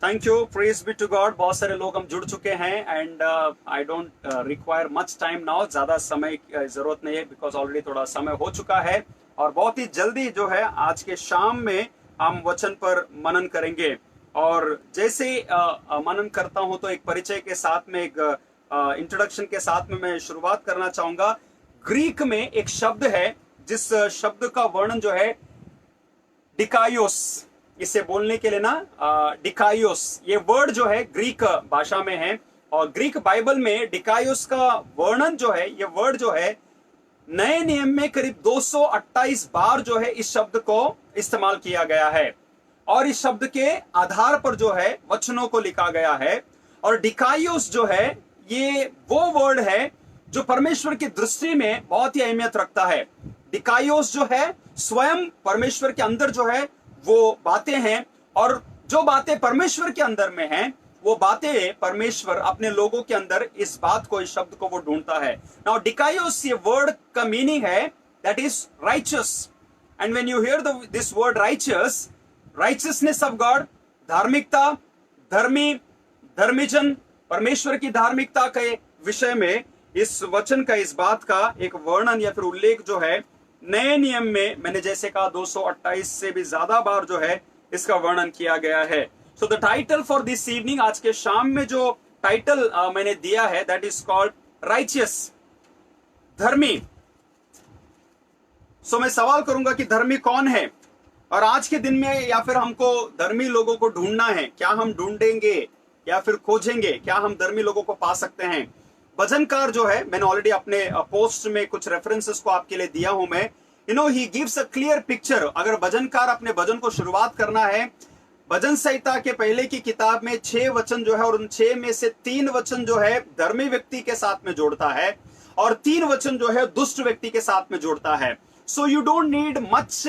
Thank you, praise be to God. बहुत सारे लोग हम जुड़ चुके हैं and I don't require much time now. ज्यादा समय की जरूरत नहीं है बिकॉज ऑलरेडी थोड़ा समय हो चुका है। और बहुत ही जल्दी जो है आज के शाम में हम वचन पर मनन करेंगे। और जैसे ही मनन करता हूं तो एक परिचय के साथ में, एक इंट्रोडक्शन के साथ में मैं शुरुआत करना चाहूंगा। ग्रीक में एक शब्द है जिस शब्द का वर्णन जो है डिकायोस, इसे बोलने के लिए ना डिकायोस, ये वर्ड जो है ग्रीक भाषा में है। और ग्रीक बाइबल में डिकायोस का वर्णन जो है, ये वर्ड जो है नए नियम में करीब 228 बार जो है इस शब्द को इस्तेमाल किया गया है। और इस शब्द के आधार पर जो है वचनों को लिखा गया है। और डिकायोस जो है ये वो वर्ड है जो परमेश्वर की दृष्टि में बहुत ही अहमियत रखता है। डिकायोस जो है स्वयं परमेश्वर के अंदर जो है वो बातें हैं, और जो बातें परमेश्वर के अंदर में हैं वो बातें परमेश्वर अपने लोगों के अंदर इस बात को, इस शब्द को वो ढूंढता है। नाउ डिकायोस, ये वर्ड का मीनिंग है that is righteous. And when you here this word righteous, righteousness of God, धार्मिकता, धर्मी, धर्मीजन, परमेश्वर की धार्मिकता के विषय में इस वचन का, इस बात का एक वर्णन या फिर उल्लेख जो है नए नियम में, मैंने जैसे कहा 228 से भी ज्यादा बार जो है इसका वर्णन किया गया है। So the title for this evening, आज के शाम में जो टाइटल मैंने दिया है दैट इज कॉल्ड राइचियस, धर्मी। सो मैं सवाल करूंगा कि धर्मी कौन है, और आज के दिन में या फिर हमको धर्मी लोगों को ढूंढना है। क्या हम ढूंढेंगे या फिर खोजेंगे? क्या हम धर्मी लोगों को पा सकते हैं? भजनकार जो है, मैंने ऑलरेडी अपने पोस्ट में कुछ रेफरेंसेस को आपके लिए दिया हूं मैं। He gives a clear picture. अगर भजनकार अपने भजन को शुरुआत करना है, भजन संहिता के पहले की किताब में 6 वचन जो है, और उन 6 में से 3 वचन जो है धर्मी व्यक्ति के साथ में जोड़ता है, और 3 वचन जो है दुष्ट व्यक्ति के साथ में जोड़ता है। So you don't need much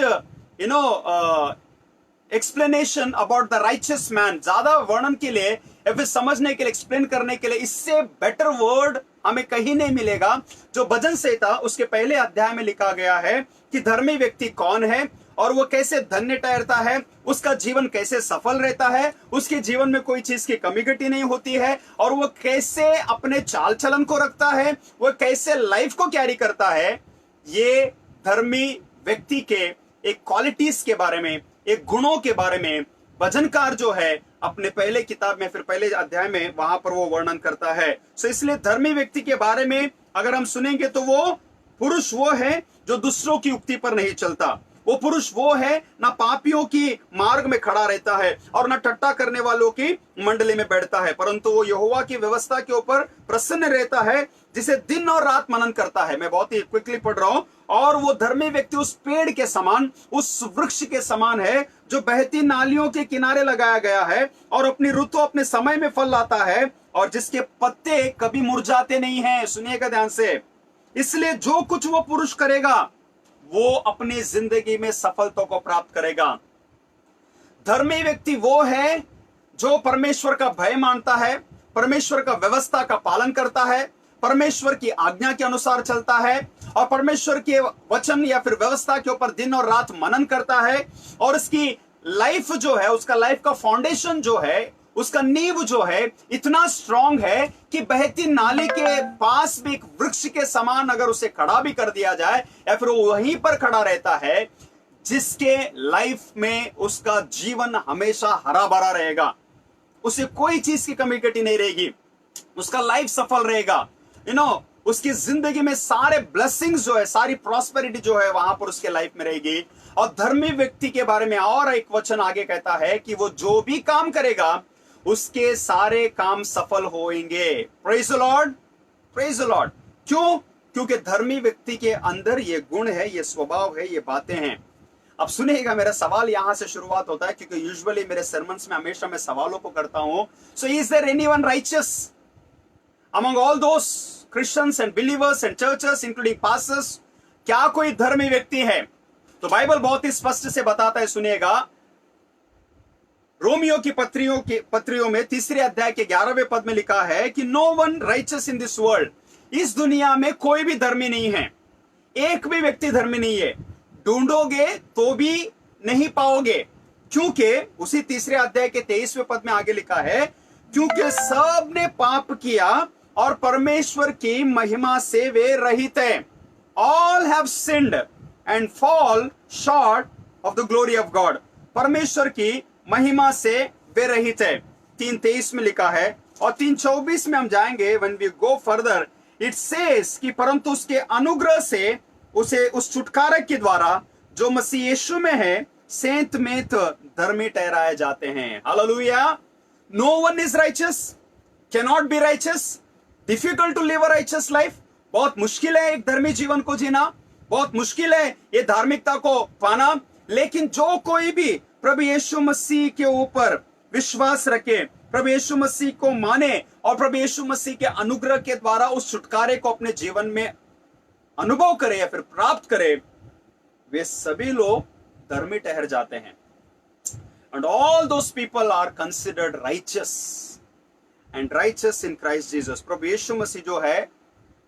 explanation about the righteous man. ज्यादा वर्णन के लिए या फिर समझने के लिए, एक्सप्लेन करने के लिए इससे बेटर वर्ड हमें कहीं नहीं मिलेगा जो भजन संहिता उसके पहले अध्याय में लिखा गया है कि धर्मी व्यक्ति कौन है और वो कैसे धन्य ठहरता है, उसका जीवन कैसे सफल रहता है, उसके जीवन में कोई चीज की कमी घटी नहीं होती है, और वो कैसे अपने चाल चलन को रखता है, वो कैसे लाइफ को कैरी करता है। ये धर्मी व्यक्ति के एक क्वालिटीज के बारे में, एक गुणों के बारे में भजनकार जो है अपने पहले किताब में, फिर पहले अध्याय में वहां पर वो वर्णन करता है। सो इसलिए धर्मी व्यक्ति के बारे में अगर हम सुनेंगे तो वो पुरुष वो है जो दूसरों की युक्ति पर नहीं चलता। वो पुरुष वो है ना पापियों की मार्ग में खड़ा रहता है और ना ठट्टा करने वालों की मंडली में बैठता है, परंतु वो यहोवा की व्यवस्था के ऊपर प्रसन्न रहता है, जिसे दिन और रात मनन करता है। मैं बहुत ही क्विकली पढ़ रहा हूं। और वो धर्मी व्यक्ति उस पेड़ के समान, उस वृक्ष के समान है जो बहती नालियों के किनारे लगाया गया है और अपनी ऋतु अपने समय में फल लाता है, और जिसके पत्ते कभी मुरझाते नहीं हैं। सुनिएगा ध्यान से। इसलिए जो कुछ वो पुरुष करेगा वो अपनी जिंदगी में सफलता को प्राप्त करेगा। धर्मी व्यक्ति वो है जो परमेश्वर का भय मानता है, परमेश्वर का व्यवस्था का पालन करता है, परमेश्वर की आज्ञा के अनुसार चलता है, और परमेश्वर के वचन या फिर व्यवस्था के ऊपर दिन और रात मनन करता है। और उसकी लाइफ जो है, उसका लाइफ का फाउंडेशन जो है, उसका नींव जो है इतना स्ट्रांग है कि बहती नाली के पास भी एक वृक्ष के समान अगर उसे खड़ा भी कर दिया जाए या फिर वो वहीं पर खड़ा रहता है, जिसके लाइफ में उसका जीवन हमेशा हरा भरा रहेगा, उसे कोई चीज की कमी घटी नहीं रहेगी, उसका लाइफ सफल रहेगा। उसकी जिंदगी में सारे ब्लेसिंग्स जो है, सारी प्रॉस्पेरिटी जो है वहां पर उसके लाइफ में रहेगी। और धर्मी व्यक्ति के बारे में और एक वचन आगे कहता है कि वो जो भी काम करेगा उसके सारे काम सफल होंगे। Praise the Lord, praise the Lord. क्यों? क्योंकि धर्मी व्यक्ति के अंदर ये गुण है, ये स्वभाव है, ये बातें हैं। अब सुनिएगा, मेरा सवाल यहां से शुरुआत होता है क्योंकि यूजुअली मेरे sermons में हमेशा मैं सवालों को करता हूं। So is there anyone righteous among all those Christians and believers and churches including pastors? क्या कोई धर्मी व्यक्ति है? तो बाइबल बहुत ही स्पष्ट से बताता है, सुनिएगा। रोमियो की पत्रियों में 3 अध्याय के 11वें पद में लिखा है कि no one righteous in this world. इस दुनिया में कोई भी धर्मी नहीं है, एक भी व्यक्ति धर्मी नहीं है। ढूंढोगे तो भी नहीं पाओगे। क्योंकि उसी तीसरे अध्याय के 23वें पद में आगे लिखा है, क्योंकि सब ने पाप किया और परमेश्वर की महिमा से वे रहित हैं। All have sinned and fall short of the glory of God. परमेश्वर की महिमा से वे रहित है, 3:23 में लिखा है। और 3:24 में हम जाएंगे, when we go further it says कि परंतु उसके अनुग्रह से उसे उस छुटकारे के द्वारा जो मसीह यीशु में है सेंत में धर्मी ठहराए जाते हैं। Hallelujah. No one is righteous, cannot be righteous, difficult to live a righteous life. बहुत मुश्किल है एक धर्मी जीवन को जीना, बहुत मुश्किल है ये धार्मिकता को पाना। लेकिन जो कोई भी प्रभु यीशु मसीह के ऊपर विश्वास रखे, प्रभु यीशु मसीह को माने और प्रभु यीशु मसीह के अनुग्रह के द्वारा उस छुटकारे को अपने जीवन में अनुभव करे या फिर प्राप्त करे, वे सभी लोग धर्मी ठहर जाते हैं। And all those people are considered righteous and righteous in Christ Jesus. प्रभु यीशु मसीह जो है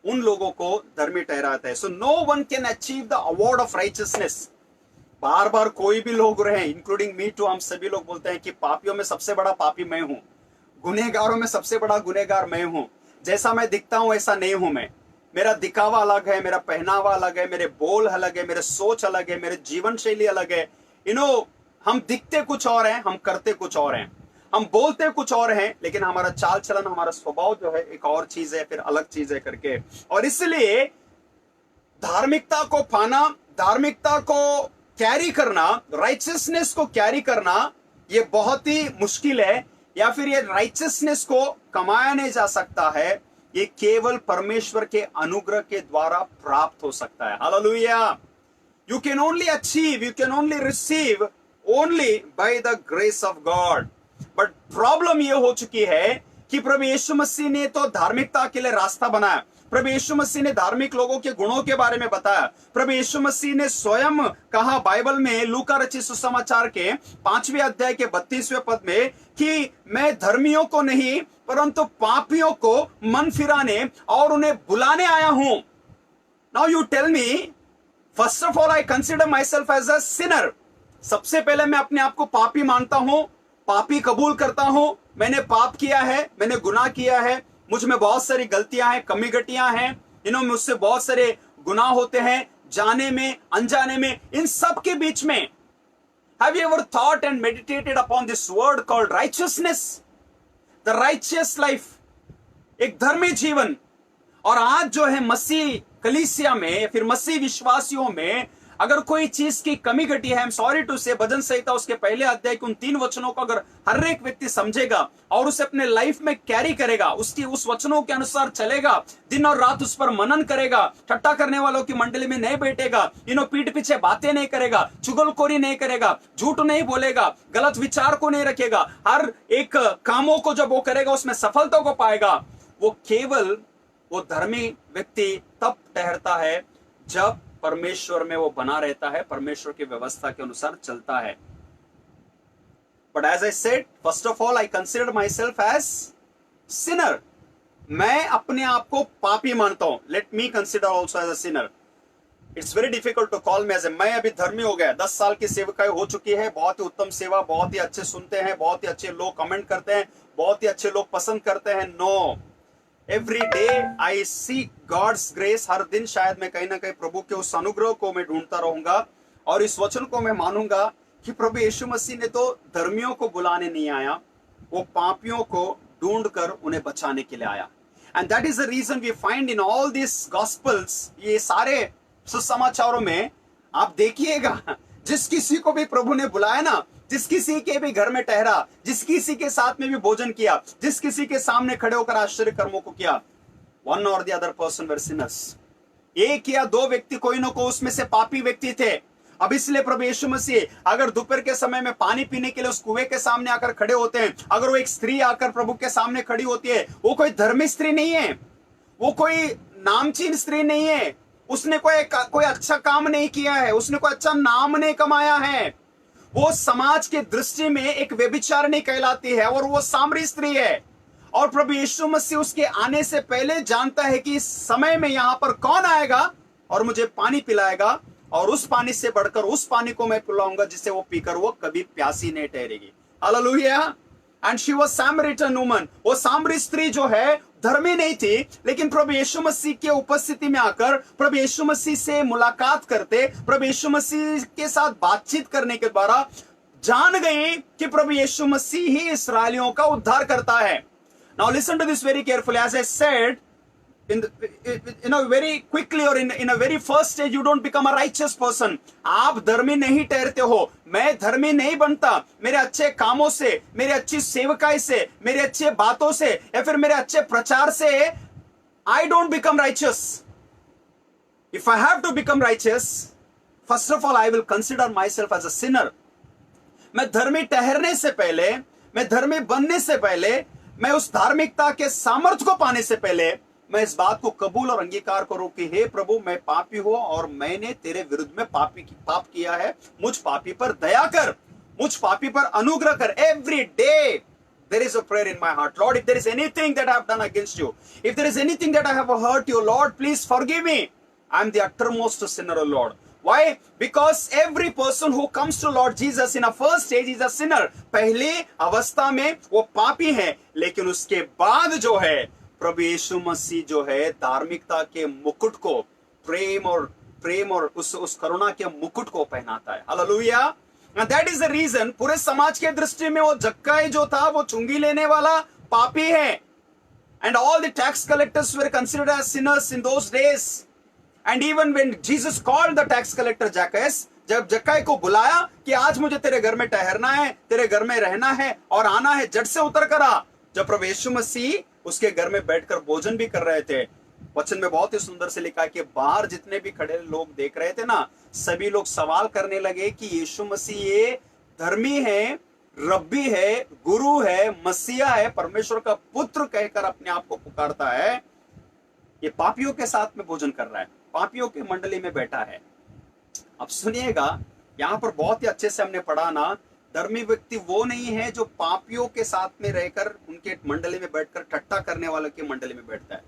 उन लोगों को धर्मी ठहराता है। So no one can achieve the award of righteousness. बार बार कोई भी लोग रहे, इंक्लूडिंग मी टू, हम सभी लोग बोलते हैं कि पापियों में सबसे बड़ा पापी मैं हूं, गुनहगारों में सबसे बड़ा गुनहगार मैं हूं। जैसा मैं दिखता हूं ऐसा नहीं हूं मैं, मेरा दिखावा अलग है, मेरा पहनावा अलग है, मेरे बोल अलग है, मेरे सोच अलग है, मेरे जीवन शैली अलग है। हम दिखते कुछ और हैं, हम करते कुछ और हैं, हम बोलते कुछ और हैं, लेकिन हमारा चाल चलन, हमारा स्वभाव जो है एक और चीज है, फिर अलग चीज है करके। और इसलिए धार्मिकता को पाना, धार्मिकता को कैरी करना, राइचियसनेस को कैरी करना, ये बहुत ही मुश्किल है। या फिर ये राइचियसनेस को कमाया नहीं जा सकता है, ये केवल परमेश्वर के अनुग्रह के द्वारा प्राप्त हो सकता है। Hallelujah. You can only achieve, you can only receive only by the grace of God। But problem ये हो चुकी है कि प्रभु यीशु मसीह ने तो धार्मिकता के लिए रास्ता बनाया, प्रभु यीशु मसीह ने धार्मिक लोगों के गुणों के बारे में बताया, प्रभु यीशु मसीह ने स्वयं कहा बाइबल में लूका रचित सुसमाचार के 5वें अध्याय के 32वें पद में कि मैं धर्मियों को नहीं परंतु पापियों को मन फिराने और उन्हें बुलाने आया हूं। Now you tell me, first of all I consider myself as a sinner. सबसे पहले मैं अपने आप को पापी मानता हूं, पापी कबूल करता हूं। मैंने पाप किया है, मैंने गुनाह किया है, मुझ में बहुत सारी गलतियां हैं, कमी घटियां हैं, मुझसे बहुत सारे गुनाह होते हैं, जाने में अनजाने में। इन सब के बीच में have you ever thought and meditated upon this word called righteousness, the righteous life, एक धर्मी जीवन। और आज जो है मसीह कलीसिया में, फिर मसीह विश्वासियों में अगर कोई चीज की कमी घटी है, सॉरी टू से, भजन संहिता उसके पहले अध्याय के उन 3 वचनों को अगर हर एक व्यक्ति समझेगा और उसे अपने लाइफ में कैरी करेगा, उस वचनों के अनुसार चलेगा, दिन और रात उस पर मनन करेगा, ठट्टा करने वालों की मंडली में नहीं बैठेगा, पीठ पीछे बातें नहीं करेगा, चुगलखोरी नहीं करेगा, झूठ नहीं बोलेगा, गलत विचार को नहीं रखेगा, हर एक कामों को जब वो करेगा उसमें सफलता को पाएगा, वो केवल वो धर्मी व्यक्ति तब ठहरता है जब परमेश्वर में वो बना रहता है, परमेश्वर की व्यवस्था के अनुसार चलता है। But as I said, first of all I consider myself as sinner. मैं अपने आप को पापी मानता हूं। Let me consider also as a sinner. It's very difficult to call me as a, मैं अभी धर्मी हो गया, 10 साल की सेवकाई हो चुकी है, बहुत ही उत्तम सेवा, बहुत ही अच्छे सुनते हैं, बहुत ही अच्छे लोग कमेंट करते हैं, बहुत ही अच्छे लोग पसंद करते हैं। No, every day I see God's grace. हर दिन शायद मैं कहीं ना कहीं प्रभु के उस अनुग्रह को मैं ढूंढता रहूंगा और इस वचन को मैं मानूंगा कि प्रभु यीशु मसीह ने तो धर्मियों को बुलाने नहीं आया, वो पापियों को ढूंढकर उन्हें बचाने के लिए आया। And that is the reason we find in all this gospels, ये सारे सुसमाचारों में आप देखिएगा, जिस किसी को भी प्रभु ने बुलाया ना, जिस किसी के भी घर में ठहरा, जिस किसी के साथ में भी भोजन किया, जिस किसी के सामने खड़े होकर आश्चर्य कर्मों को किया, वन और the other person were Sinners. एक या 2 व्यक्ति कोई ना कोई उसमें से पापी व्यक्ति थे। अब इसलिए प्रभु यीशु मसीह अगर दोपहर के समय में पानी पीने के लिए उस कुएं के सामने आकर खड़े होते हैं, अगर वो एक स्त्री आकर प्रभु के सामने खड़ी होती है, वो कोई धर्मी स्त्री नहीं है, वो कोई नामचीन स्त्री नहीं है, उसने कोई अच्छा काम नहीं किया है, उसने कोई अच्छा नाम नहीं कमाया है, वो समाज के दृष्टि में एक व्यभिचारिणी कहलाती है और वो सामरी स्त्री है। और प्रभु यीशु मसीह उसके आने से पहले जानता है कि इस समय में यहां पर कौन आएगा और मुझे पानी पिलाएगा और उस पानी से बढ़कर उस पानी को मैं पिलाऊंगा जिसे वो पीकर वो कभी प्यासी नहीं ठहरेगी। Hallelujah. And she was Samaritan woman, वो सामरी स्त्री जो है धर्मी नहीं थी, लेकिन प्रभु यीशु मसीह के उपस्थिति में आकर प्रभु यीशु मसीह से मुलाकात करते, प्रभु यीशु मसीह के साथ बातचीत करने के द्वारा जान गई कि प्रभु यीशु मसीह ही इस्राएलियों का उद्धार करता है। Now listen to this very carefully, as I said very quickly or in a very first stage, you don't become a righteous person. आप धर्मी नहीं ठहरते हो। मैं धर्मी नहीं बनता मेरे अच्छे कामों से, मेरी अच्छी सेवकाई से, मेरे अच्छे बातों से या फिर मेरे अच्छे प्रचार से। I don't become righteous. If I have to become righteous, first of all I will consider myself as a sinner. मैं धर्मी ठहरने से पहले, मैं धर्मी बनने से पहले, मैं उस धार्मिकता के सामर्थ्य को पाने से पहले मैं इस बात को कबूल और अंगीकार करूं कि हे प्रभु, मैं पापी हूं और मैंने तेरे विरुद्ध में पाप किया है। मुझ पापी पर दया कर, मुझ पापी पर अनुग्रह कर। Every day there is a prayer in my heart. Lord, if there is anything that I have done against you, if there is anything that I have hurt you, Lord, please forgive me. I am the uttermost sinner, O Lord. Why? Because every person who comes to Lord Jesus in a first stage is a sinner. पहली अवस्था में वो पापी है, लेकिन उसके बाद जो है प्रभु यीशु मसीह जो है धार्मिकता के मुकुट को, प्रेम और उस करुणा के मुकुट को पहनाता है। Hallelujah. And that is the reason पूरे समाज के दृष्टि में वो जक्काई जो था वो चुंगी लेने वाला पापी है। And all the tax collectors were considered as sinners in those days. And even when Jesus called the tax collector Zacchaeus, जब जक्काई को बुलाया कि आज मुझे तेरे घर में ठहरना है, तेरे घर में रहना है और आना है, झट से उतर कर आ। जब प्रभु यीशु मसीह उसके घर में बैठकर भोजन भी कर रहे थे, वचन में बहुत ही सुंदर से लिखा कि बाहर जितने भी खड़े लोग देख रहे थे ना, सभी लोग सवाल करने लगे कि यीशु मसीह ये धर्मी है, रब्बी है, गुरु है, मसीहा है, परमेश्वर का पुत्र कहकर अपने आप को पुकारता है, ये पापियों के साथ में भोजन कर रहा है, पापियों की मंडली में बैठा है। अब सुनिएगा, यहां पर बहुत ही अच्छे से हमने पढ़ा ना, धर्मी व्यक्ति वो नहीं है जो पापियों के साथ में रहकर उनके मंडली में बैठकर ठट्टा करने वालों की मंडली में बैठता है,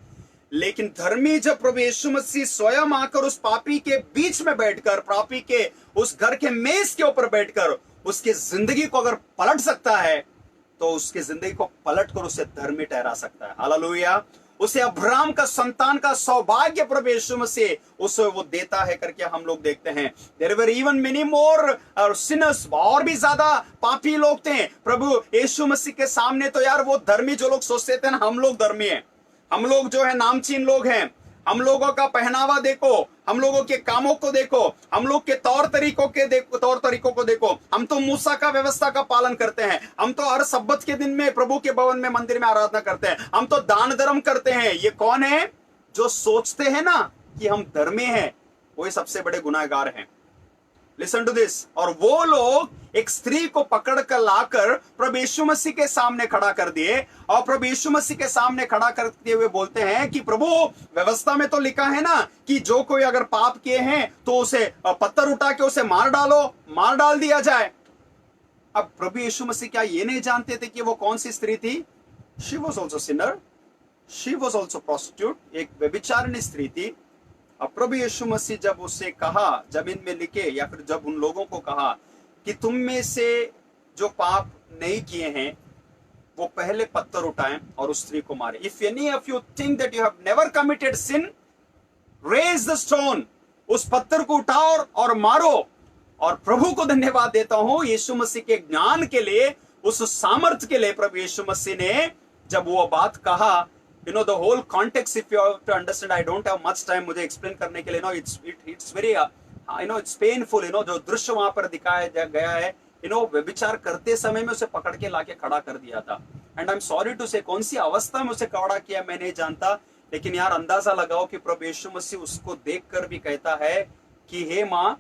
लेकिन धर्मी जब प्रभु यीशु मसीह स्वयं आकर उस पापी के बीच में बैठकर, पापी के उस घर के मेज के ऊपर बैठकर उसकी जिंदगी को अगर पलट सकता है, तो उसकी जिंदगी को पलट कर उसे धर्मी ठहरा सकता है। हालेलुया। उसे अब्राहम का संतान का सौभाग्य प्रभु यीशु मसीह उसे वो देता है करके हम लोग देखते हैं। There were even many more sinners, और भी ज्यादा पापी लोग थे प्रभु यीशु मसीह के सामने। तो यार वो धर्मी जो लोग सोचते थे ना, हम लोग धर्मी हैं, हम लोग जो है नामचीन लोग हैं, हम लोगों का पहनावा देखो, हम लोगों के कामों को देखो, हम लोग के तौर तरीकों को देखो, हम तो मूसा का व्यवस्था का पालन करते हैं, हम तो हर सब्बत के दिन में प्रभु के भवन में मंदिर में आराधना करते हैं, हम तो दान धर्म करते हैं। ये कौन है जो सोचते हैं ना कि हम धर्मी हैं? वही सबसे बड़े गुनाहगार हैं। Listen to this. और वो लोग एक स्त्री को पकड़ कर लाकर प्रभु यीशु मसीह के सामने खड़ा कर दिए, और प्रभु यीशु मसीह के सामने खड़ा करते हुए बोलते हैं कि प्रभु, व्यवस्था में तो लिखा है ना कि जो कोई अगर पाप किए हैं तो उसे पत्थर उठा के उसे मार डालो, मार डाल दिया जाए। अब प्रभु यीशु मसीह क्या ये नहीं जानते थे कि वो कौन सी स्त्री थी? She was also Sinner, she was also prostitute, एक व्यभिचारिणी स्त्री थी। अब प्रभु यीशु मसीह जब उससे कहा, जमीन में लिखे, या फिर जब उन लोगों को कहा कि तुम में से जो पाप नहीं किए हैं वो पहले पत्थर उठाएं और उस स्त्री को मारे। If any of you think that you have never committed sin, raise the stone, उस पत्थर को उठाओ और मारो। और प्रभु को धन्यवाद देता हूं यीशु मसीह के ज्ञान के लिए, उस सामर्थ्य के लिए। प्रभु यीशु मसीह ने जब वो बात कहा, you know the whole context, if you have to understand, I don't have much time मुझे explain करने के लिए, it's very it's painful, जो दृश्य वहां पर दिखाया गया है, व्यभिचार करते समय में उसे पकड़ के लाके खड़ा कर दिया था। And I am sorry to say, कौन सी अवस्था में उसे खड़ा किया मैं नहीं जानता, लेकिन यार अंदाजा लगाओ कि प्रभु यीशु मसीह उसको देखकर भी कहता है कि हे मां,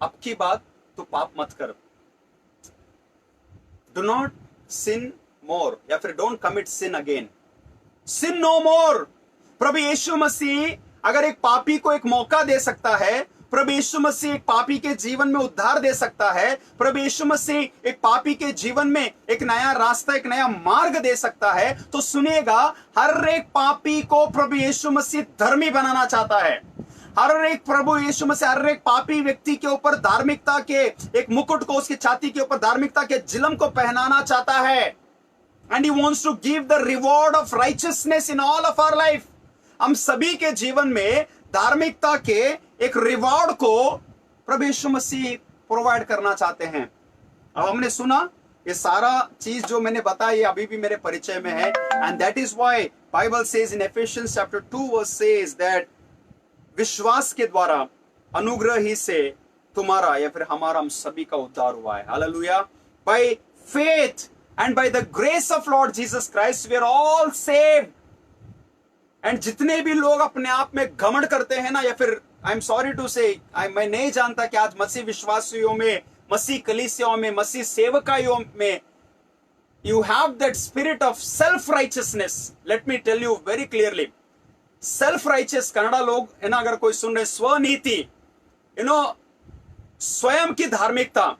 अब की बात तू पाप मत कर, डू नॉट सिन मोर, या फिर don't commit sin again, sin no more. प्रभु यीशु मसीह अगर एक पापी को एक मौका दे सकता है, प्रभु यीशु मसीह एक पापी के जीवन में उद्धार दे सकता है, प्रभु यीशु मसीह एक पापी के जीवन में एक नया रास्ता, एक नया मार्ग दे सकता है, तो सुनिएगा, हर एक पापी को प्रभु यीशु मसीह धर्मी बनाना चाहता है। हर एक प्रभु यीशु मसीह हर एक पापी व्यक्ति के ऊपर धार्मिकता के एक मुकुट को, उसकी छाती के ऊपर धार्मिकता के जिलम को पहनाना चाहता है। And he wants to give the reward of righteousness in all of our life. हम सभी के जीवन में धार्मिकता के एक रिवॉर्ड को प्रभु यीशु मसीह प्रोवाइड करना चाहते हैं। अब हमने सुना ये सारा चीज जो मैंने बताया ये अभी भी मेरे परिचय में है। And that is why Bible says in Ephesians chapter 2 verse says that विश्वास के द्वारा अनुग्रह ही से तुम्हारा या फिर हमारा हम सभी का उद्धार हुआ है। Hallelujah. By faith and by the grace of Lord Jesus Christ we are all saved. And जितने भी लोग अपने आप में घमंड करते हैं ना, या फिर आई एम सॉरी टू से, मैं नहीं जानता कि आज मसीह विश्वासियों में, मसीह कलीसियाओं में, मसीह सेवकायों में you have that spirit of self righteousness. Let me tell you very clearly, self righteous Kannada लोग है ना, अगर कोई सुन रहे, स्वनीति, यू नो, स्वयं की धार्मिकता,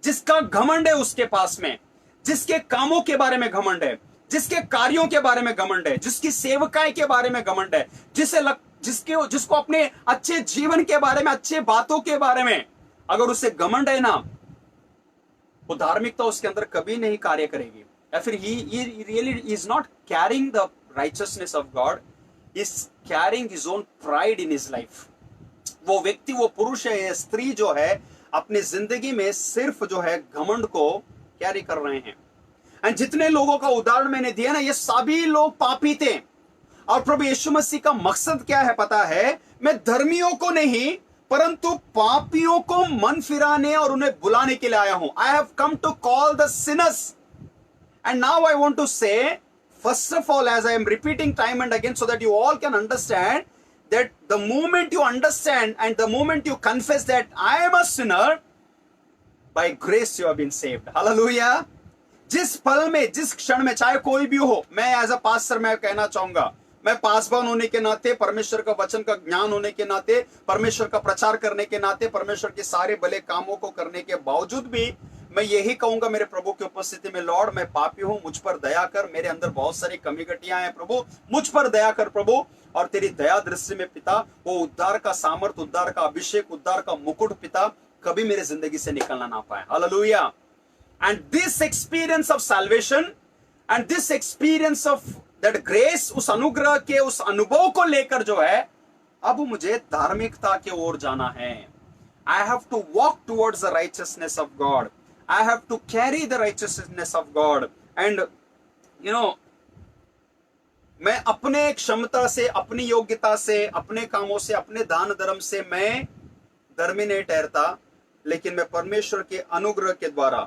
जिसका घमंड है उसके पास में, जिसके कामों के बारे में घमंड है, जिसके कार्यों के बारे में घमंड है, जिसकी सेवकाई के बारे में घमंड है, जिसको अपने अच्छे जीवन के बारे में, अच्छे बातों के बारे में अगर उसे घमंड है ना, वो धार्मिकता उसके अंदर कभी नहीं कार्य करेगी। या फिर he really is not carrying the righteousness of God, he is carrying his own pride in his life. वो व्यक्ति, वो पुरुष है, स्त्री जो है, अपनी जिंदगी में सिर्फ जो है घमंड को कैरी कर रहे हैं। एंड जितने लोगों का उदाहरण मैंने दिया ना, ये सभी लोग पापी थे। और प्रभु यीशु मसीह का मकसद क्या है पता है? मैं धर्मियों को नहीं परंतु पापियों को मन फिराने और उन्हें बुलाने के लिए आया हूं। I have come to call the sinners. And now I want to say, first of all, as I am repeating time and again so that you all can understand that the moment you understand and the moment you confess that I am a sinner, by grace you have been saved. Hallelujah. जिस पल में, जिस क्षण में, चाहे कोई भी हो, मैं एज अ पास्टर मैं कहना चाहूंगा, मैं पासवान होने के नाते, परमेश्वर का वचन का ज्ञान होने के नाते, परमेश्वर का प्रचार करने के नाते, परमेश्वर के सारे भले कामों को करने के बावजूद भी मैं यही कहूंगा मेरे प्रभु की उपस्थिति में, लॉर्ड मैं पापी हूं, मुझ पर दया कर, मेरे अंदर बहुत सारी कमी घटियां हैं प्रभु, मुझ पर दया कर प्रभु। और तेरी दया दृष्टि में पिता, वो उद्धार का सामर्थ, उद्धार का अभिषेक, उद्धार का मुकुट पिता कभी मेरे जिंदगी से निकलना ना पाए। Hallelujah. And this experience of salvation and this experience of that grace, उस अनुग्रह के उस अनुभव को लेकर जो है, अब मुझे धार्मिकता की ओर जाना है। I have to walk towards the righteousness of God, I have to carry the righteousness of God. And you know, मैं अपने क्षमता से, अपनी योग्यता से, अपने कामों से, अपने दान धर्म से मैं धर्मी नहीं ठहरता, लेकिन मैं परमेश्वर के अनुग्रह के द्वारा,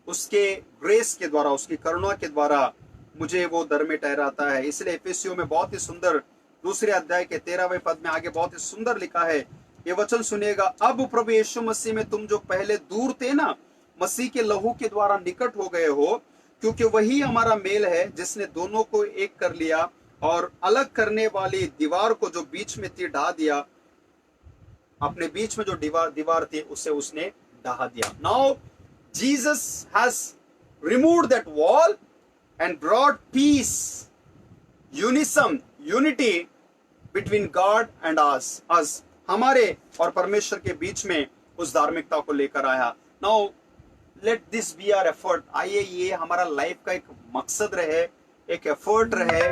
उसके ग्रेस के द्वारा, उसकी करुणा के द्वारा मुझे वो धर्मी ठहराता है। इसलिए एफेसियों में बहुत ही सुंदर, दूसरे अध्याय के 13वें पद में आगे बहुत ही सुंदर लिखा है, ये वचन सुनिएगा, अब प्रभु यीशु मसीह में तुम जो पहले दूर थे ना, मसीह के लहू के द्वारा निकट हो गए हो, क्योंकि वही हमारा मेल है जिसने दोनों को एक कर लिया और अलग करने वाली दीवार को जो बीच में थी ढा दिया। अपने बीच में जो दीवार थी उसे उसने ढहा दिया। Now Jesus has removed that wall and brought peace, unity between God and us, हमारे और परमेश्वर के बीच में उस धार्मिकता को लेकर आया। Now let this be our effort। आइए ये हमारा लाइफ का एक मकसद रहे, एक एफर्ट रहे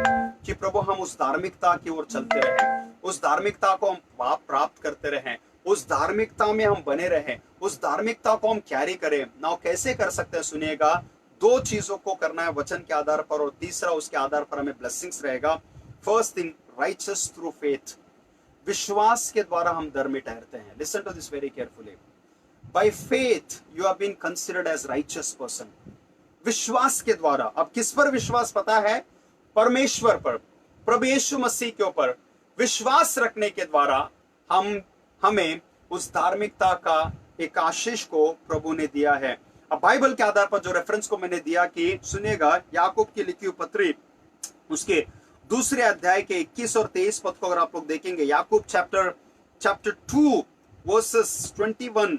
कि प्रभु हम उस धार्मिकता की ओर चलते रहें, उस धार्मिकता को हम प्राप्त करते रहें, उस धार्मिकता में हम बने रहें, उस धार्मिकता को हम कैरी करें। नाउ कैसे कर सकते हैं? सुनिएगा, दो चीजों को करना है वचन के आधार पर, और तीसरा उसके आधार पर हमें ब्लेसिंग्स रहेगा। First thing, righteous through faith, विश्वास के द्वारा हम धर्मी ठहरते हैं। Listen to this very carefully. By faith you have been considered as righteous person. विश्वास के द्वारा, अब किस पर विश्वास पता है? परमेश्वर पर, प्रभु यीशु मसीह के ऊपर विश्वास रखने के द्वारा हमें उस धार्मिकता का एक आशीष को प्रभु ने दिया है। अब बाइबल के आधार पर जो रेफरेंस को मैंने दिया कि सुनिएगा, याकूब की लिखी हुई पत्री उसके दूसरे अध्याय के 21 और 23 पद को अगर आप लोग देखेंगे, याकूब chapter 2 verses 21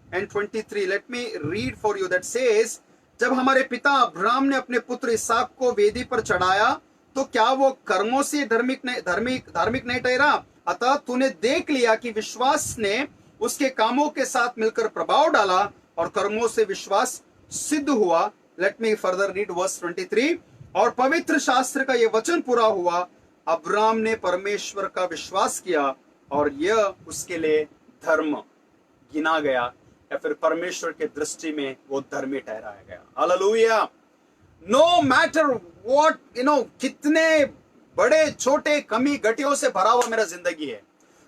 and 23, let me read for you, that says, जब हमारे पिता अब्राहम ने अपने पुत्र इसहाक को वेदी पर चढ़ाया तो क्या वो कर्मों से धार्मिक नहीं ठहरा, अतः तूने देख लिया कि विश्वास ने उसके कामों के साथ मिलकर प्रभाव डाला और कर्मों से विश्वास सिद्ध हुआ। Let me further read verse 23। और पवित्र शास्त्र का यह वचन पूरा हुआ, अब्राम ने परमेश्वर का विश्वास किया और यह उसके लिए धर्म गिना गया, या फिर परमेश्वर के दृष्टि में वो धर्मी ठहराया गया। हालेलुया। नो मैटर व्हाट कितने बड़े छोटे कमी घटियों से भरा हुआ मेरा जिंदगी है,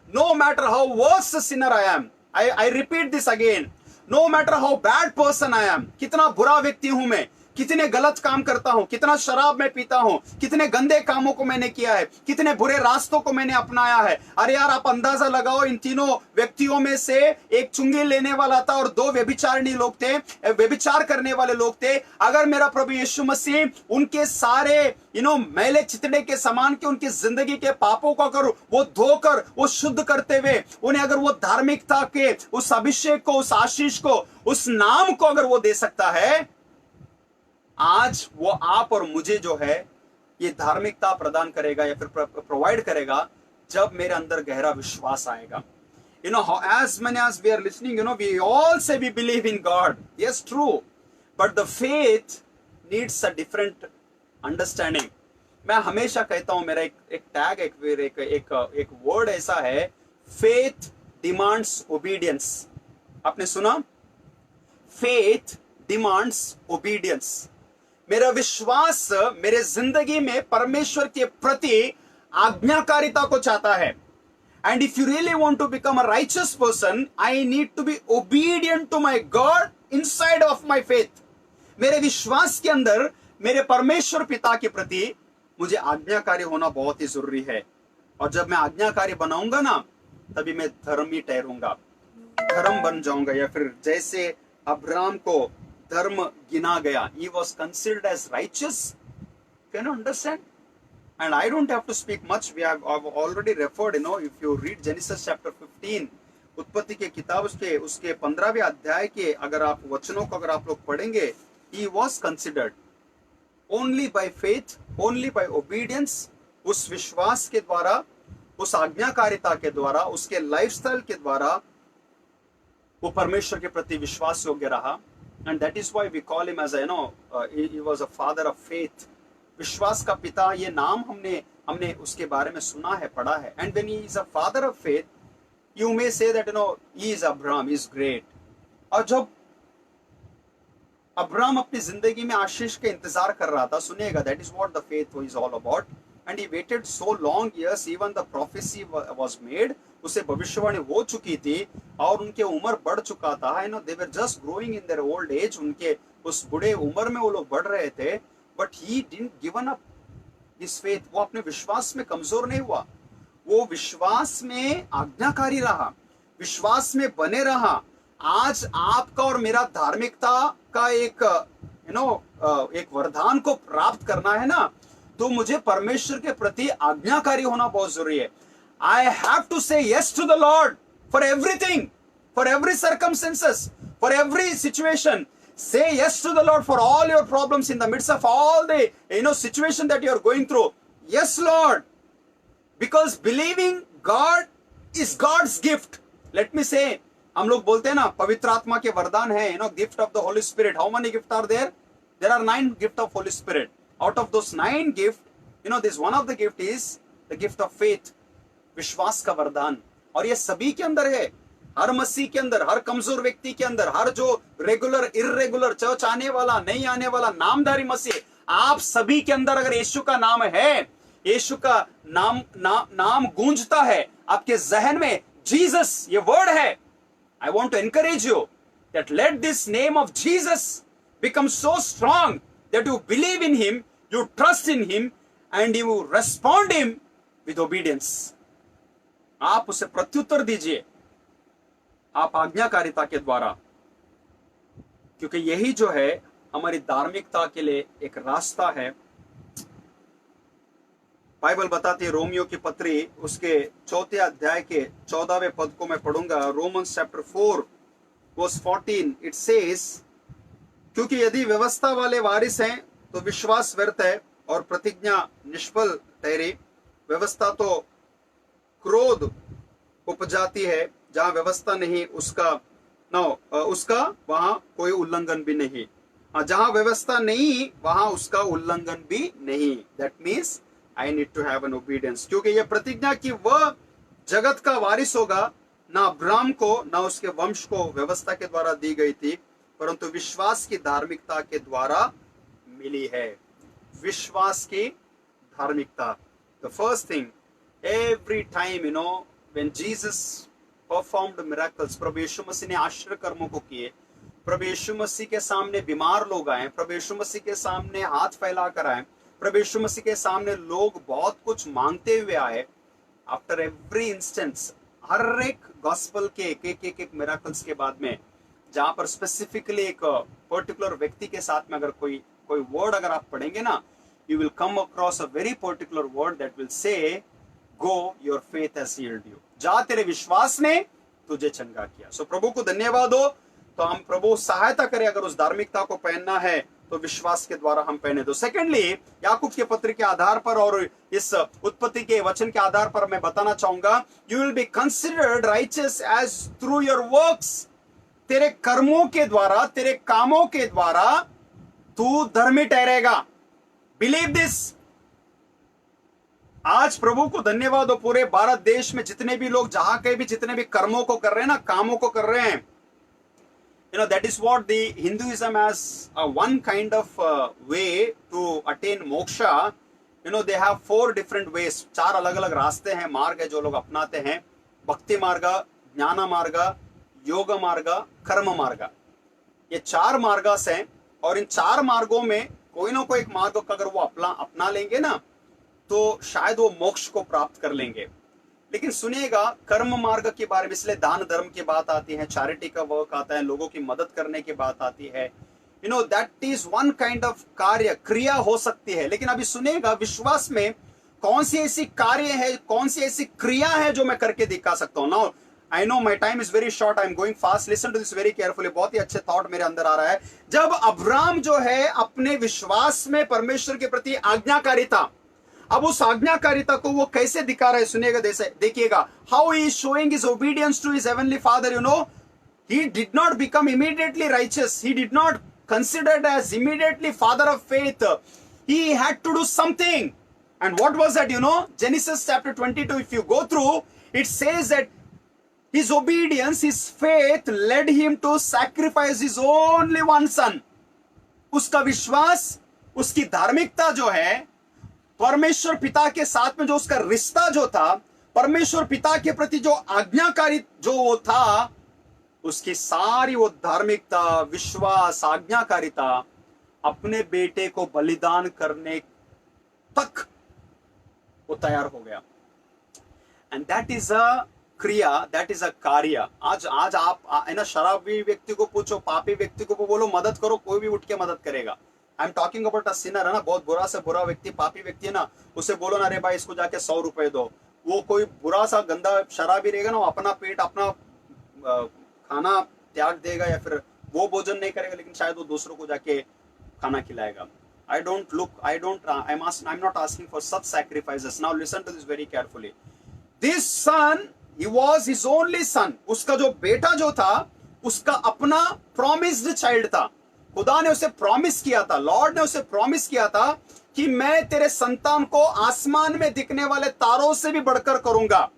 no matter how worst sinner I am, I repeat this again, no matter how bad person I am, कितना बुरा व्यक्ति हूं मैं, कितने गलत काम करता हूं, कितना शराब में पीता हूं, कितने गंदे कामों को मैंने किया है, कितने बुरे रास्तों को मैंने अपनाया है। अरे यार, आप अंदाजा लगाओ, इन तीनों व्यक्तियों में से एक चुंगी लेने वाला था और दो व्यभिचारिणी लोग थे, व्यभिचार करने वाले लोग थे। अगर मेरा प्रभु यीशु मसीह उनके सारे मैले चितड़े के समान के उनकी जिंदगी के पापों को अगर वो धोकर वो शुद्ध करते हुए उन्हें अगर वो धार्मिकता के उस अभिषेक को, उस आशीष को, उस नाम को अगर वो दे सकता है, आज वो आप और मुझे जो है ये धार्मिकता प्रदान करेगा या फिर प्रोवाइड करेगा जब मेरे अंदर गहरा विश्वास आएगा। As many as we are listening, we all say we believe in God. Yes, true. But the faith needs a different understanding. मैं हमेशा कहता हूं, मेरा एक टैग, एक वर्ड ऐसा है, faith demands obedience. आपने सुना? Faith demands obedience. मेरा विश्वास मेरे जिंदगी में परमेश्वर के प्रति आज्ञाकारिता को चाहता है। And if you really want to become a righteous person, I need to be obedient to my God inside of my faith. मेरे विश्वास के अंदर मेरे परमेश्वर पिता के प्रति मुझे आज्ञाकारी होना बहुत ही जरूरी है। और जब मैं आज्ञाकारी बनाऊंगा ना, तभी मैं धर्मी ठहरूंगा, धर्म बन जाऊंगा, या फिर जैसे अब्राम को धर्म गिना गया, he was considered as righteous. Can you understand? And I don't have to speak much. I've already referred, if you read Genesis chapter 15, उत्पत्ति के किताब उसके 15वें अध्याय के अगर आप वचनों को अगर आप लोग पढ़ेंगे, he was considered only by faith, only by obedience. उस विश्वास के द्वारा, उस आज्ञाकारिता के द्वारा, उसके लाइफस्टाइल के द्वारा वो परमेश्वर के प्रति विश्वास योग्य रहा। And that is why we call him as he was a father of faith. विश्वास का पिता, ये नाम हमने उसके बारे में सुना है, पढ़ा है। And when he is a father of faith, you may say that he is Abraham, he is great. और जब अब्राम अपनी जिंदगी में आशीष के इंतजार कर रहा था, सुनिएगा, that is what the faith is all about. And he waited so long years, even the prophecy was made. उसे भविष्यवाणी हो चुकी थी और उनके उम्र बढ़ चुका था। they were just growing in their old age. उनके उस बुढ़े उम्र में वो लोग बढ़ रहे थे। But he didn't given up his faith. वो अपने विश्वास में कमजोर नहीं हुआ, वो विश्वास में आज्ञाकारी रहा, विश्वास में बने रहा। आज आपका और मेरा धार्मिकता का एक वरदान को प्राप्त करना है ना, तो मुझे परमेश्वर के प्रति आज्ञाकारी होना बहुत जरूरी है। I have to say yes to the Lord for everything, for every circumstances, for every situation. Say yes to the Lord for all your problems in the midst of all the situation that you are going through. Yes, Lord, because believing God is God's gift. Let me say, हम लोग बोलते हैं ना, पवित्र आत्मा के वरदान है, gift of the Holy Spirit. How many gifts are there? There are 9 gifts of Holy Spirit. Out of those 9 gifts, this one of the gift is the gift of faith. विश्वास का वरदान, और ये सभी के अंदर है, हर मसीह के अंदर, हर कमजोर व्यक्ति के अंदर, हर जो रेगुलर इर्रेगुलर चर्च आने वाला नहीं आने वाला नामधारी मसीह, आप सभी के अंदर अगर यीशु का नाम है, यीशु का नाम गूंजता है आपके जहन में, जीसस ये वर्ड है, I want to encourage you that let this name of Jesus become so strong that you believe in him, you trust in him, and you respond him with obedience. आप उसे प्रत्युत्तर दीजिए, आप आज्ञाकारिता के द्वारा, क्योंकि यही जो है हमारी धार्मिकता के लिए एक रास्ता है। बाइबल बताती है, रोमियो की पत्री उसके 4 अध्याय के 14वें पद को मैं पढ़ूंगा। Romans chapter 4 verse 14, it says, क्योंकि यदि व्यवस्था वाले वारिस हैं तो विश्वास व्यर्थ है और प्रतिज्ञा निष्फल ठहरी। व्यवस्था तो क्रोध उपजाती है, जहां व्यवस्था नहीं उसका वहां कोई उल्लंघन भी नहीं। जहां व्यवस्था नहीं वहां उसका उल्लंघन भी नहीं। That means I need to have an obedience, क्योंकि यह प्रतिज्ञा कि वह जगत का वारिस होगा, ना अब्राहम को ना उसके वंश को व्यवस्था के द्वारा दी गई थी, परंतु विश्वास की धार्मिकता के द्वारा मिली है। विश्वास की धार्मिकता। The first thing, every time when Jesus performed miracles, प्रभु यीशु मसीह ने आश्चर्य कर्मों को किए, प्रभु यीशु मसीह के सामने बीमार लोग आए, प्रभु यीशु मसीह के सामने हाथ फैला कर आए, प्रभु यीशु मसीह के सामने लोग बहुत कुछ मांगते हुए आए। आफ्टर एवरी इंस्टेंस, हर एक गॉस्पल के एक मिरेकल्स के बाद में, जहां पर स्पेसिफिकली एक पर्टिकुलर व्यक्ति के साथ में अगर कोई वर्ड अगर आप पढ़ेंगे ना, you will come across a very particular word that will say, go, your faith has healed you. जा, तेरे विश्वास ने तुझे चंगा किया। सो प्रभु को धन्यवाद हो। तो हम प्रभु सहायता करें, अगर उस धार्मिकता को पहनना है तो विश्वास के द्वारा हम पहने। तो सेकेंडली, याकूब के पत्र के आधार पर और इस उत्पत्ति के वचन के आधार पर मैं बताना चाहूंगा, you will be considered righteous as through your works. तेरे कर्मों के द्वारा, तेरे कामों के द्वारा तू धर्मी ठहरेगा। Believe this. आज प्रभु को धन्यवाद हो, पूरे भारत देश में जितने भी लोग जहां कहीं भी जितने भी कर्मों को कर रहे हैं ना, कामों को कर रहे हैं, that is what the Hinduism has one kind of way to attain moksha. They have 4 different ways. 4 अलग अलग रास्ते हैं, मार्ग है जो लोग अपनाते हैं। भक्ति मार्ग, ज्ञान मार्ग, योग मार्ग, कर्म मार्ग। ये 4 मार्गस हैं, और इन 4 मार्गों में कोई ना कोई एक मार्ग को अगर वो अपना लेंगे ना, तो शायद वो मोक्ष को प्राप्त कर लेंगे। लेकिन सुनिएगा, कर्म मार्ग के बारे में इसलिए दान धर्म की बात आती है, चैरिटी का वर्क आता है, लोगों की मदद करने की बात आती है। That is one kind of कार्य, क्रिया हो सकती है। लेकिन अभी सुनिएगा, विश्वास में कौन सी ऐसी कार्य है, कौन सी ऐसी क्रिया है जो मैं करके दिखा सकता हूं। Now I know my time is very short, I am going fast, listen to this very carefully. बहुत ही अच्छे थॉट मेरे अंदर आ रहा है। जब अब्राहम जो है अपने विश्वास में परमेश्वर के प्रति आज्ञाकारी था, अब उस आज्ञाकारिता को वो कैसे दिखा रहा है, सुनिएगा, देखिएगा। How he is showing his obedience to his heavenly father. He did not become immediately righteous, he did not considered as immediately father of faith, he had to do something. And what was that? Genesis chapter 22, if you go through, it says that his obedience, his faith led him to sacrifice his only one son. उसका विश्वास, उसकी धार्मिकता जो है, परमेश्वर पिता के साथ में जो उसका रिश्ता जो था, परमेश्वर पिता के प्रति जो आज्ञाकारी जो वो था, उसकी सारी वो धार्मिकता, विश्वास, आज्ञाकारिता अपने बेटे को बलिदान करने तक वो तैयार हो गया। एंड दैट इज अ क्रिया, दैट इज अ कार्य। आज आप है ना, शराबी व्यक्ति को पूछो, पापी व्यक्ति को बोलो मदद करो, कोई भी उठ के मदद करेगा। I am talking about a Sinner, है ना, बहुत बुरा से बुरा व्यक्ति, पापी व्यक्ति है ना, उसे बोलो ना, अरे भाई इसको जाके 100 रुपए दो, वो कोई बुरा सा गंदा शराबी रहेगा ना, वो अपना पेट, अपना खाना त्याग देगा, या फिर वो भोजन नहीं करेगा, लेकिन शायद वो दूसरों को जाके खाना खिलाएगा। I don't look, I'm not asking for such sacrifices. Now listen to this very carefully. This son, he was his only son. उसका जो बेटा जो था, उसका अपना promised child था। खुदा ने उसे प्रॉमिस किया था, लॉर्ड ने उसे प्रॉमिस किया था कि मैं तेरे संतान को आसमान में दिखने वाले तारों से भी बढ़कर करूंगा।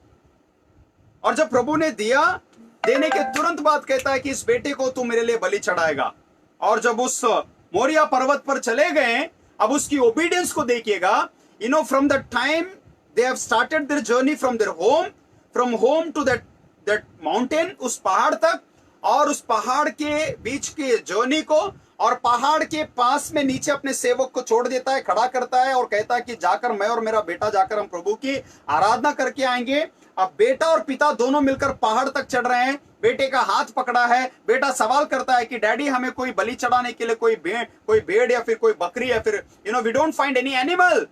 और जब प्रभु ने दिया, देने के तुरंत बाद कहता है कि इस बेटे को तू मेरे लिए बलि चढ़ाएगा। और जब उस मोरिया पर्वत पर चले गए, अब उसकी ओबीडियंस को देखिएगा। From the time they have started their journey from their home, from home to that mountain, उस पहाड़ तक, और उस पहाड़ के बीच के जर्नी को, और पहाड़ के पास में नीचे अपने सेवक को छोड़ देता है, खड़ा करता है और कहता है कि जाकर मैं और मेरा बेटा जाकर हम प्रभु की आराधना करके आएंगे। अब बेटा और पिता दोनों मिलकर पहाड़ तक चढ़ रहे हैं, बेटे का हाथ पकड़ा है। बेटा सवाल करता है कि डैडी हमें कोई बलि चढ़ाने के लिए कोई भेड़ या फिर कोई बकरी या फिर we don't find any animal.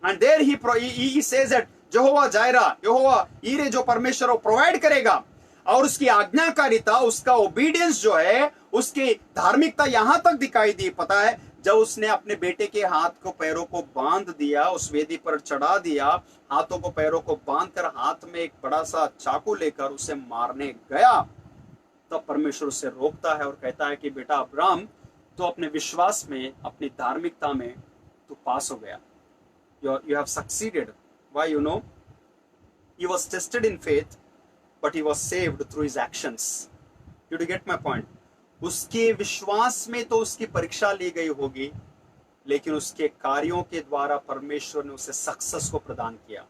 And there he says that यहोवा जायरा, यहोवा ईरे, जो परमेश्वर वो प्रोवाइड करेगा। और उसकी आज्ञाकारिता, उसका ओबीडियंस जो है, उसकी धार्मिकता यहां तक दिखाई दी, पता है, जब उसने अपने बेटे के हाथ को पैरों को बांध दिया, उस वेदी पर चढ़ा दिया, हाथों को पैरों को बांध कर हाथ में एक बड़ा सा चाकू लेकर उसे मारने गया, तब परमेश्वर उसे रोकता है और कहता है कि बेटा अब्राहम, तो अपने विश्वास में, अपनी धार्मिकता में तू पास हो गया, you have succeeded. Why? He was tested in faith, but he was saved through his actions. Did you get my point? उसके विश्वास में तो उसकी परीक्षा ली गई होगी, लेकिन उसके कार्यों के द्वारा परमेश्वर ने उसे सक्सेस को प्रदान किया,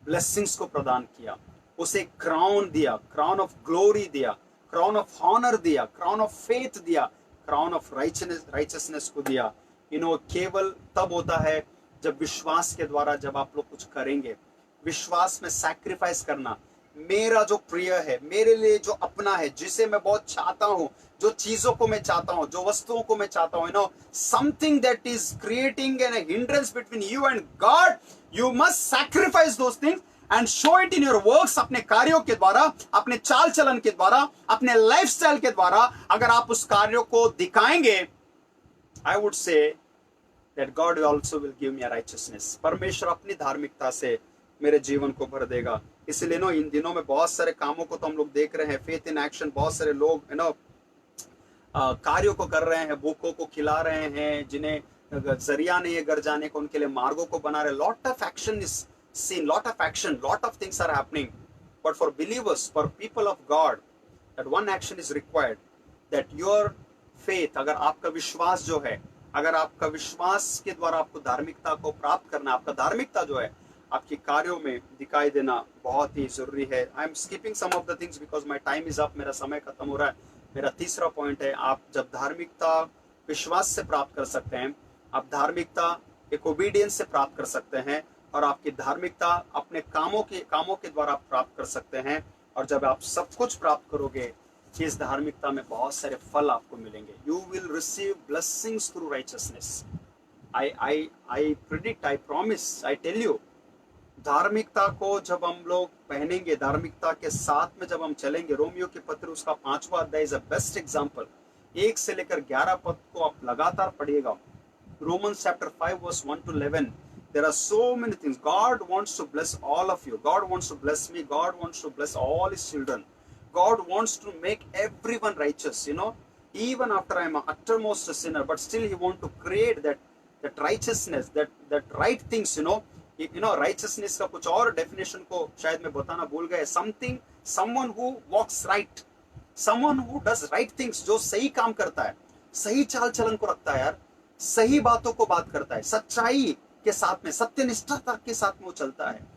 ब्लेसिंग्स को प्रदान किया, उसे क्राउन दिया, क्राउन ऑफ ग्लोरी दिया, क्राउन ऑफ ऑनर दिया, क्राउन ऑफ फेथ दिया, क्राउन ऑफ राइचसनेस को दिया। केवल तब होता है जब विश्वास के द्वारा, जब आप लोग कुछ करेंगे, विश्वास में सैक्रिफाइस करना। मेरा जो प्रिय है, मेरे लिए जो अपना है, जिसे मैं बहुत चाहता हूं, जो चीजों को मैं चाहता हूं, जो वस्तुओं को मैं चाहता हूं, something that is creating an hindrance between you and God, you must sacrifice those things and show it in your works. अपने कार्यों के द्वारा, अपने चाल चलन के द्वारा, अपने लाइफस्टाइल के द्वारा अगर आप उस कार्यों को दिखाएंगे, I would say that God also will give me a righteousness. परमेश्वर अपनी धार्मिकता से मेरे जीवन को भर देगा। इसलिए इन दिनों में बहुत सारे कामों को तो हम लोग देख रहे हैं, फेथ इन एक्शन। बहुत सारे लोग कार्यों को कर रहे हैं, भूखों को खिला रहे हैं, जिन्हें जरिया नहीं है घर जाने को, उनके लिए मार्गों को बना रहे। Lot of action is seen, lot of action, lot of things are happening, but for believers, for people of God, that one action is required, that your faith, अगर आपका विश्वास जो है, अगर आपका विश्वास के द्वारा आपको धार्मिकता को प्राप्त करना, आपका धार्मिकता जो है आपके कार्यों में दिखाई देना बहुत ही जरूरी है। I am skipping some of the things because my time is up, मेरा समय खत्म हो रहा है। मेरा तीसरा पॉइंट है, आप जब धार्मिकता विश्वास से प्राप्त कर सकते हैं, आप धार्मिकता एक ओबीडियंस से प्राप्त कर सकते हैं, और आपकी धार्मिकता अपने कामों के द्वारा प्राप्त कर सकते हैं। और जब आप सब कुछ प्राप्त करोगे, इस धार्मिकता में बहुत सारे फल आपको मिलेंगे। You will receive blessings through righteousness. I predict, I promise, I tell you, धार्मिकता को जब हम लोग पहनेंगे, धार्मिकता के साथ में जब हम चलेंगे, रोमियो के पत्र उसका 5वां अध्याय इज अ बेस्ट एग्जांपल। 1 से लेकर 11 पद को आप लगातार पढ़िएगा। Romans chapter 5 verse 1 to 11. There are so many things. God wants to bless all of you. God wants to bless me. God wants to bless all his children. God wants to make everyone righteous, even after I am an uttermost sinner, but still he wants to create that righteousness, that right things, righteousness का कुछ और definition को शायद मैं बताना भूल गया। someone who walks right, someone who does right things, जो सही काम करता है, सही चाल चलन को रखता है यार, सही बातों को बात करता है, सच्चाई के साथ में, सत्यनिष्ठता के साथ में वो चलता है,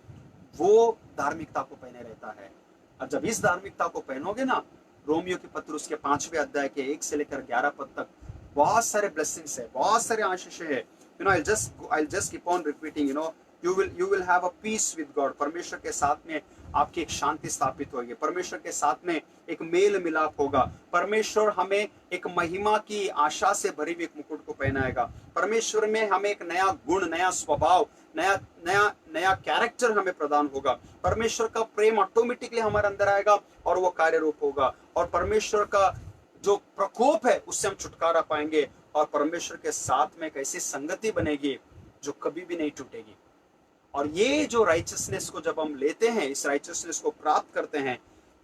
वो धार्मिकता को पहने रहता है। और जब इस धार्मिकता को पहनोगे ना, रोमियो के पत्र उसके 5वें अध्याय के 1 से लेकर 11 पद तक बहुत सारे ब्लेसिंग्स है, बहुत सारे आशीष है। I'll just keep on repeating, you will have a peace with God. परमेश्वर के साथ में आपकी एक शांति स्थापित होगी, परमेश्वर के साथ में एक मेल मिलाप होगा, परमेश्वर हमें एक महिमा की आशा से भरी हुई एक मुकुट को पहनाएगा, परमेश्वर में हमें एक नया गुण, नया स्वभाव, नया कैरेक्टर हमें प्रदान होगा, परमेश्वर का प्रेम ऑटोमेटिकली हमारे अंदर आएगा और वो कार्य रूप होगा, और परमेश्वर का जो प्रकोप है उससे हम छुटकारा पाएंगे, और परमेश्वर के साथ में एक ऐसी संगति बनेगी जो कभी भी नहीं टूटेगी। और ये जो राइचसनेस को जब हम लेते हैं, इस राइचसनेस को प्राप्त करते हैं,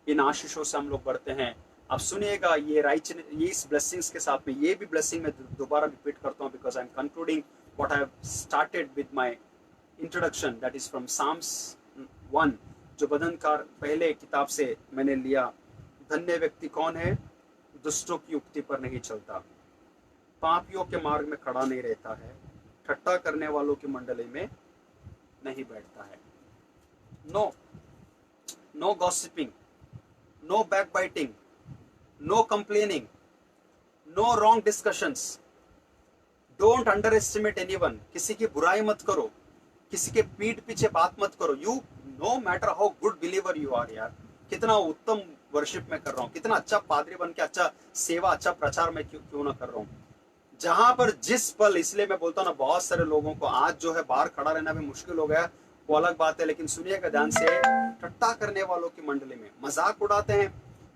इन आशीषों से हम लोग बढ़ते हैं। अब सुनिएगा, ये इस ब्लेसिंग्स के साथ में ये भी ब्लेसिंग मैं दोबारा रिपीट करता हूँ, because I am concluding what I have started with my introduction, that is from Psalms 1, जो बदनकार पहले किताब से मैंने लिया। धन्य व्यक्ति कौन है? दुष्टों की युक्ति पर नहीं चलता, पापियों के मार्ग में खड़ा नहीं रहता है, ठट्टा करने वालों की मंडली में नहीं बैठता है। No gossiping, no backbiting, no complaining, no wrong discussions, don't underestimate anyone. किसी की बुराई मत करो, किसी के पीठ पीछे बात मत करो। You no matter how good believer you are, यार कितना उत्तम वर्शिप में कर रहा हूँ, कितना अच्छा पादरी बन के अच्छा सेवा, अच्छा प्रचार में क्यों ना कर रहा हूँ, जहां पर जिस पल, इसलिए मैं बोलता हूँ ना, बहुत सारे लोगों को आज जो है बाहर खड़ा रहना भी मुश्किल हो गया, वो अलग बात है, लेकिन सुनिएगा ध्यान से, ठट्टा करने वालों की मंडली में मजाक उड़ाते हैं,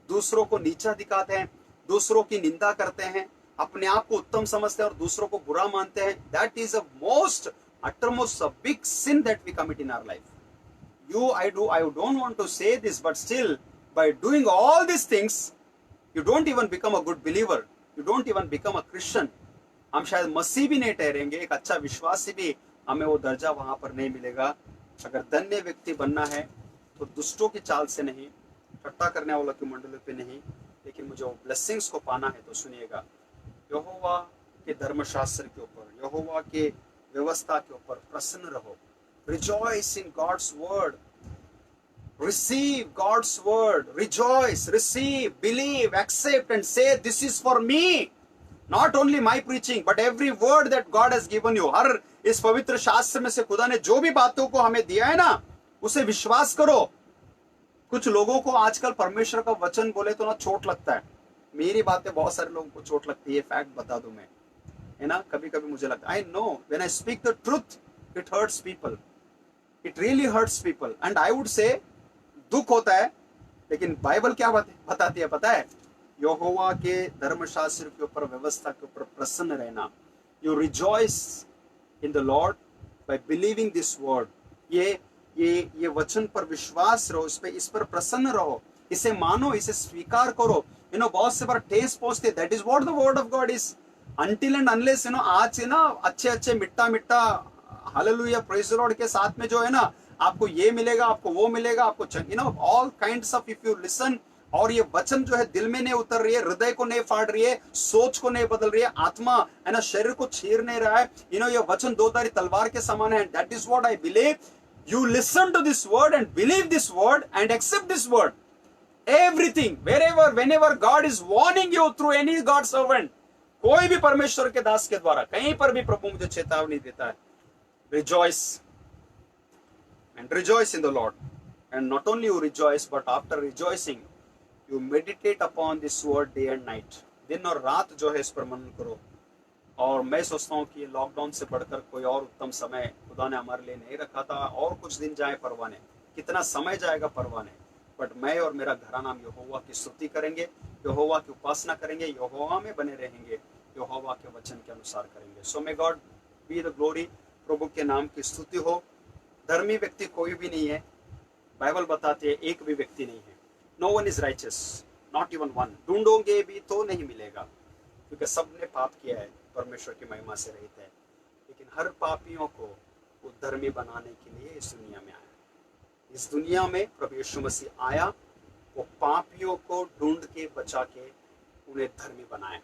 दूसरों को नीचा दिखाते हैं, दूसरों की निंदा करते हैं, अपने आप को उत्तम समझते हैं और दूसरों को बुरा मानते हैं, that is a most uttermost a big sin that we commit in our life. I don't want to say this, but still, by doing all these things, you don't even become a good believer. You don't even become a Christian. हम शायद मसीह भी नहीं ठहरेंगे, एक अच्छा विश्वासी भी, हमें वो दर्जा वहां पर नहीं मिलेगा। अगर धन्य व्यक्ति बनना है तो दुष्टों की चाल से नहीं, ठट्टा करने वालों की मंडली पे नहीं, लेकिन मुझे वो ब्लेसिंग्स को पाना है तो सुनिएगा, यहोवा के धर्मशास्त्र के ऊपर, यहोवा के व्यवस्था के ऊपर प्रसन्न रहो। Rejoice in God's word. Receive God's word. Rejoice, receive, believe, accept and say this is for me. Not only my preaching but every word that God has given you. हर इस पवित्र शास्त्र में से खुदा ने जो भी बातों को हमें दिया है ना, उसे विश्वास करो। कुछ लोगों को आजकल परमेश्वर का वचन बोले तो ना चोट लगता है। मेरी बातें बहुत सारे लोगों को चोट लगती है, फैक्ट बता दूं मैं, है ना। कभी कभी मुझे लगता है, I know when I speak the truth it hurts people, it really hurts people, and I would say दुख होता है, लेकिन बाइबल क्या बताती है पता है? यहोवा के धर्मशास्त्र के ऊपर, व्यवस्था के ऊपर प्रसन्न रहना। You rejoice in the Lord bye believing this word. ये वचन पर विश्वास रहो, इस पर प्रसन्न रहो, इसे मानो, इसे स्वीकार करो। बहुत से बार ठेस पहुंचते, that is what the word of God is. Until and unless आज से ना अच्छे मिट्टा हालेलुया प्रेज द लॉर्ड के साथ में जो है ना, आपको ये मिलेगा, आपको वो मिलेगा, आपको all kinds of, if you listen, और ये वचन जो है दिल में नहीं उतर रही है, हृदय को नहीं फाड़ रही है, सोच को नहीं बदल रही है, आत्मा है ना शरीर को चीर नहीं रहा है, ये वचन दो धारी तलवार के समान है। That is what I believe. You listen to this word and believe this word and accept this word. Everything, wherever, whenever God is warning you through any God servant, कोई भी परमेश्वर के दास के द्वारा कहीं पर भी प्रभु मुझे चेतावनी देता है, rejoice and rejoice in the Lord, and not only you rejoice but after rejoicing you meditate upon this word day and night. दिन और रात जो है इस पर मनन करो। और मैं सोचता हूँ कि ये लॉकडाउन से बढ़कर कोई और उत्तम समय खुदा ने हमारे लिए नहीं रखा था। और कुछ दिन जाए परवाने, कितना समय जाएगा परवाने, बट मैं और मेरा घराना नाम यहोवा की स्तुति करेंगे, यहोवा की उपासना करेंगे, यहोवा में बने रहेंगे, यहोवा के वचन के अनुसार करेंगे। So may God be the glory. प्रभु के नाम की स्तुति हो। धर्मी व्यक्ति कोई भी नहीं है, बाइबल बताती है एक भी व्यक्ति नहीं है। No one is righteous, not even one. ढूंढोगे भी तो नहीं मिलेगा, क्योंकि सबने पाप किया है, परमेश्वर की महिमा से रहित है। लेकिन हर पापियों को धर्मी बनाने के लिए इस दुनिया में आया। इस दुनिया में प्रभु यीशु मसीह आया, वो पापियों को ढूंढ के बचा के उन्हें धर्मी बनाया।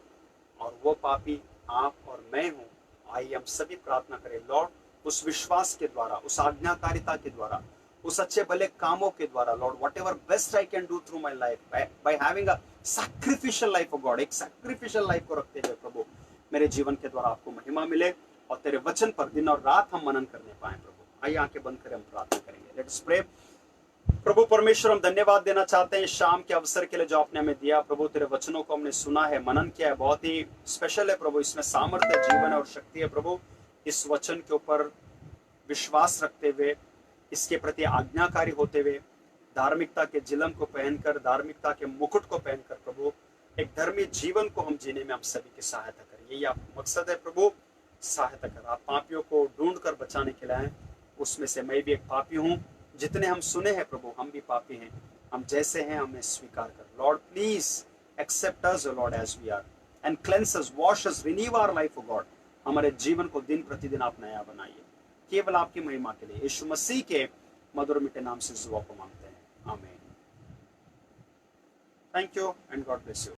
और वो पापी आप और मैं हूँ। आइए हम सभी प्रार्थना करें, लॉर्ड, उस विश्वास के द्वारा, उस आज्ञाकारिता के द्वारा, उस अच्छे भले कामों के द्वारा, Lord, what ever best I can do through my life by having a sacrificial life of God, एक सैक्रिफिशियल लाइफ को रखते हुए प्रभु मेरे जीवन के द्वारा आपको महिमा मिले और तेरे वचन पर दिन और रात हम मनन करने पाए प्रभु। आइए आंखें बंद करें, हम प्रार्थना करेंगे। Let's pray. प्रभु परमेश्वर, हम धन्यवाद देना चाहते हैं शाम के अवसर के लिए जो आपने हमें दिया प्रभु। तेरे वचनों को हमने सुना है, मनन किया है, बहुत ही स्पेशल है प्रभु। इसमें सामर्थ्य, जीवन और शक्ति है प्रभु। इस वचन के ऊपर विश्वास रखते हुए, इसके प्रति आज्ञाकारी होते हुए, धार्मिकता के जिलम को पहनकर, धार्मिकता के मुकुट को पहनकर प्रभु एक धर्मी जीवन को हम जीने में हम सभी की सहायता करें। यही आप मकसद है प्रभु, सहायता कर। आप पापियों को ढूंढ कर बचाने के लिए आए, उसमें से मैं भी एक पापी हूँ। जितने हम सुने हैं प्रभु, हम भी पापी हैं, हम जैसे हैं हमें स्वीकार कर। Lord please accept us O lord as we are and cleanse us, wash us, renew our life O God. हमारे जीवन को दिन प्रतिदिन आप नया बनाइए, केवल आपकी महिमा के लिए। यीशु मसीह के मधुर मीठे नाम से दुआ को मांगते हैं, आमीन। Thank you and God bless you.